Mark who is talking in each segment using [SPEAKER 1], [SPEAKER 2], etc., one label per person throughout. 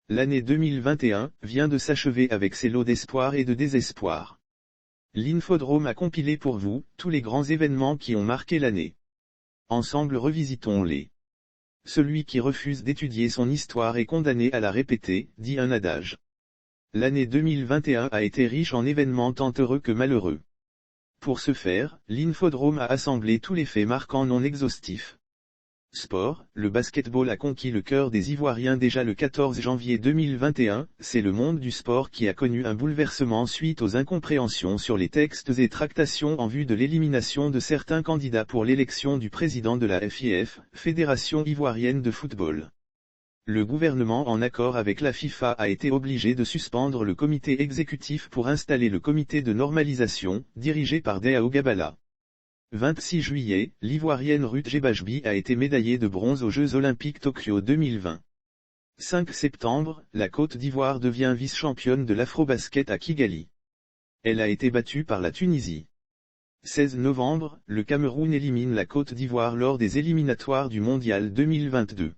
[SPEAKER 1] L'année 2021 vient de s'achever avec ses lots d'espoir et de désespoir. L'Infodrome a compilé pour vous tous les grands événements qui ont marqué l'année. Ensemble revisitons-les. Celui qui refuse d'étudier son histoire est condamné à la répéter, dit un adage. L'année 2021 a été riche en événements tant heureux que malheureux. Pour ce faire, l'Infodrome a assemblé tous les faits marquants non exhaustifs. Sport, le basketball a conquis le cœur des Ivoiriens déjà le 14 janvier 2021, c'est le monde du sport qui a connu un bouleversement suite aux incompréhensions sur les textes et tractations en vue de l'élimination de certains candidats pour l'élection du président de la FIF, Fédération ivoirienne de football. Le gouvernement en accord avec la FIFA a été obligé de suspendre le comité exécutif pour installer le comité de normalisation, dirigé par Deao Gabala. 26 juillet, l'Ivoirienne Ruth Gebashbi a été médaillée de bronze aux Jeux Olympiques Tokyo 2020. 5 septembre, la Côte d'Ivoire devient vice-championne de l'Afrobasket à Kigali. Elle a été battue par la Tunisie. 16 novembre, le Cameroun élimine la Côte d'Ivoire lors des éliminatoires du Mondial 2022.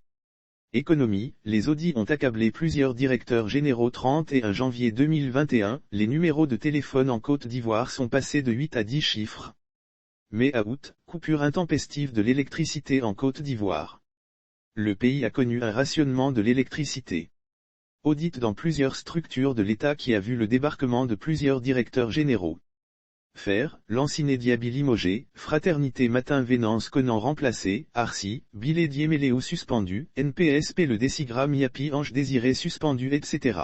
[SPEAKER 1] Économie, les Audi ont accablé plusieurs directeurs généraux. 31 janvier 2021, les numéros de téléphone en Côte d'Ivoire sont passés de 8 à 10 chiffres. Mai à août, coupure intempestive de l'électricité en Côte d'Ivoire. Le pays a connu un rationnement de l'électricité. Audit dans plusieurs structures de l'État qui a vu le débarquement de plusieurs directeurs généraux. Fer, Lanciné Diaby limogé, Fraternité Matin Vénance Conan remplacé, Arcy, Bilé Diéméléo suspendu, NPSP le décigramme Yapi Ange Désiré suspendu etc.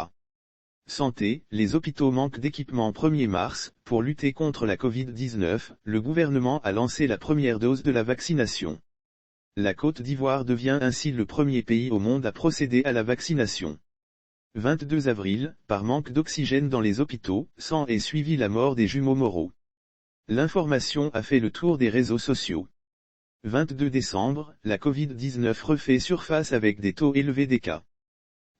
[SPEAKER 1] Santé, les hôpitaux manquent d'équipements. 1er mars, pour lutter contre la Covid-19, le gouvernement a lancé la première dose de la vaccination. La Côte d'Ivoire devient ainsi le premier pays au monde à procéder à la vaccination. 22 avril, par manque d'oxygène dans les hôpitaux, s'en est suivi la mort des jumeaux Moreau. L'information a fait le tour des réseaux sociaux. 22 décembre, la Covid-19 refait surface avec des taux élevés des cas.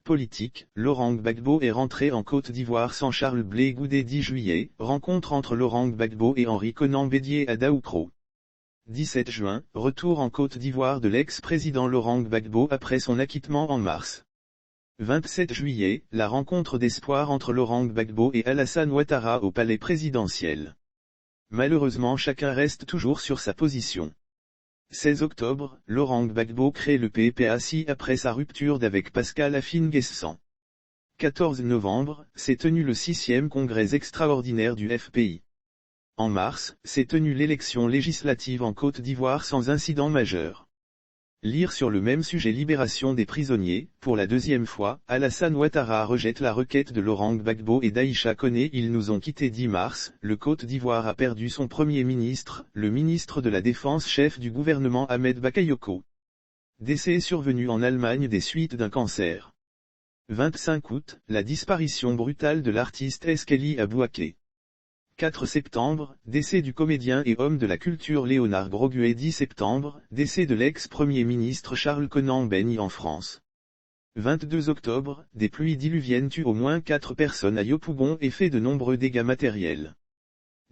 [SPEAKER 1] Politique, Laurent Gbagbo est rentré en Côte d'Ivoire sans Charles Blé Goudé. 10 juillet, rencontre entre Laurent Gbagbo et Henri Konan Bédié à Daoukro. 17 juin, retour en Côte d'Ivoire de l'ex-président Laurent Gbagbo après son acquittement en mars. 27 juillet, la rencontre d'espoir entre Laurent Gbagbo et Alassane Ouattara au palais présidentiel. Malheureusement chacun reste toujours sur sa position. 16 octobre, Laurent Gbagbo crée le PPACI après sa rupture d'avec Pascal Afine-Guessant. 14 novembre, s'est tenu le 6e congrès extraordinaire du FPI. En mars, s'est tenue l'élection législative en Côte d'Ivoire sans incident majeur. Lire sur le même sujet Libération des prisonniers, pour la deuxième fois, Alassane Ouattara rejette la requête de Laurent Gbagbo et d'Aïcha Koné. Ils nous ont quittés. 10 mars, le Côte d'Ivoire a perdu son premier ministre, le ministre de la Défense chef du gouvernement Ahmed Bakayoko. Décès survenu en Allemagne des suites d'un cancer. 25 août, la disparition brutale de l'artiste Eskeli Abouaké. 4 septembre, décès du comédien et homme de la culture Léonard Groguet. 10 septembre, décès de l'ex-premier ministre Charles Konan Bédié en France. 22 octobre, des pluies diluviennes tuent au moins 4 personnes à Yopougon et fait de nombreux dégâts matériels.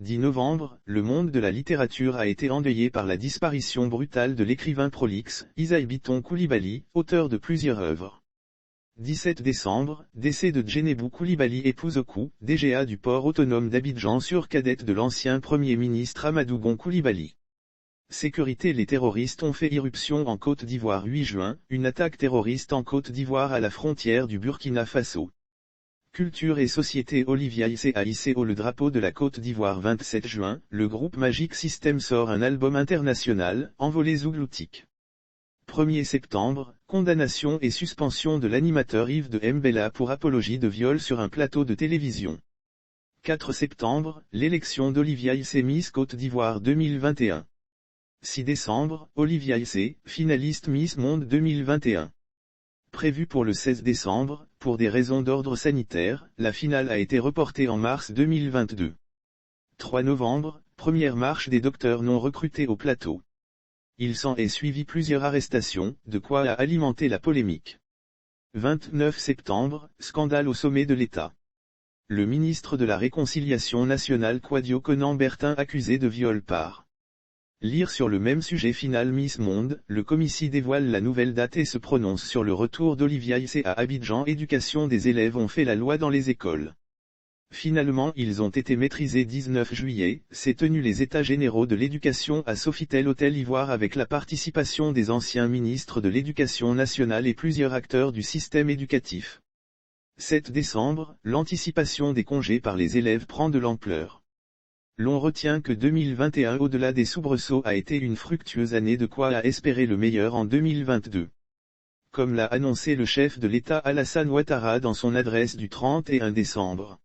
[SPEAKER 1] 10 novembre, le monde de la littérature a été endeuillé par la disparition brutale de l'écrivain prolixe, Isaïe Biton Koulibaly, auteur de plusieurs œuvres. 17 décembre, décès de Djenebou Koulibaly épouse Okou, DGA du port autonome d'Abidjan sur cadette de l'ancien Premier ministre Amadou Gon Koulibaly. Sécurité. Les terroristes ont fait irruption en Côte d'Ivoire. 8 juin, une attaque terroriste en Côte d'Ivoire à la frontière du Burkina Faso. Culture et société. Olivia ICAICO. Le drapeau de la Côte d'Ivoire. 27 juin, le groupe Magic System sort un album international, Envolée Zougloutique. 1er septembre, condamnation et suspension de l'animateur Yves de Mbella pour apologie de viol sur un plateau de télévision. 4 septembre, l'élection d'Olivia Issé Miss Côte d'Ivoire 2021. 6 décembre, Olivia Issé, finaliste Miss Monde 2021. Prévue pour le 16 décembre, pour des raisons d'ordre sanitaire, la finale a été reportée en mars 2022. 3 novembre, première marche des docteurs non recrutés au plateau. Il s'en est suivi plusieurs arrestations, de quoi a alimenté la polémique. 29 septembre, scandale au sommet de l'État. Le ministre de la Réconciliation nationale Kouadio Konan Bertin accusé de viol par Lire sur le même sujet final Miss Monde, le Comici dévoile la nouvelle date et se prononce sur le retour d'Olivia Issé à Abidjan. Éducation des élèves ont fait la loi dans les écoles. Finalement ils ont été maîtrisés 19 juillet, s'est tenu les états généraux de l'éducation à Sofitel Hôtel Ivoire avec la participation des anciens ministres de l'Éducation nationale et plusieurs acteurs du système éducatif. 7 décembre, l'anticipation des congés par les élèves prend de l'ampleur. L'on retient que 2021 au-delà des soubresauts a été une fructueuse année, de quoi à espérer le meilleur en 2022. Comme l'a annoncé le chef de l'État Alassane Ouattara dans son adresse du 31 décembre.